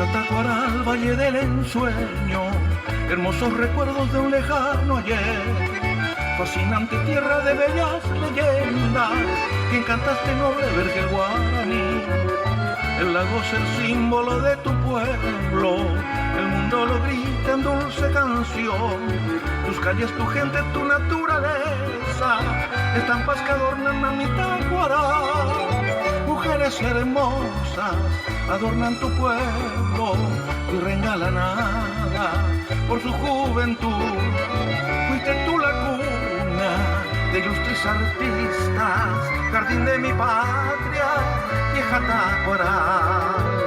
Tacuaral, valle del ensueño, hermosos recuerdos de un lejano ayer, fascinante tierra de bellas leyendas, que encantaste noble vergel guaraní. El lago es el símbolo de tu pueblo, el mundo lo grita en dulce canción, tus calles, tu gente, tu naturaleza, estampas que adornan a mi Tacuaral. Mujeres hermosas adornan tu pueblo y regalanada por su juventud. Fuiste tú la cuna de ilustres artistas, jardín de mi patria, vieja Tacuaral.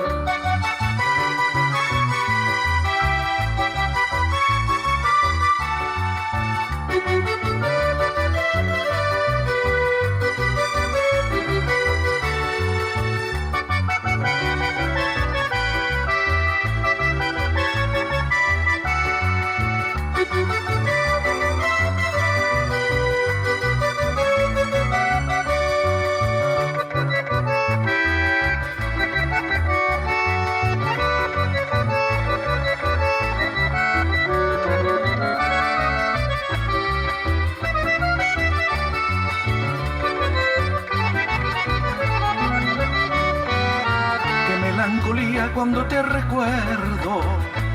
Cuando te recuerdo,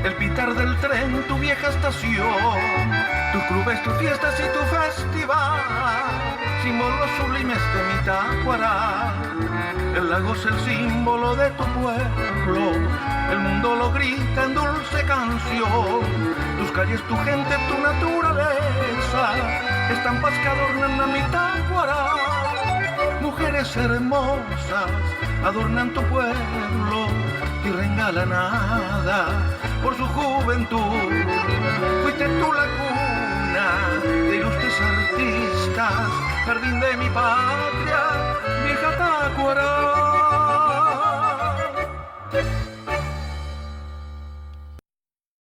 el pitar del tren, tu vieja estación, tus clubes, tus fiestas y tu festival, símbolos sublimes de mi Tacuaral. El lago es el símbolo de tu pueblo, el mundo lo grita en dulce canción, tus calles, tu gente, tu naturaleza, estampas que adornan a mi Tacuaral. Mujeres hermosas adornan tu pueblo y regalanada por su juventud. Fuiste tú la cuna de ilustres artistas, jardín de mi patria, vieja Tacuaral.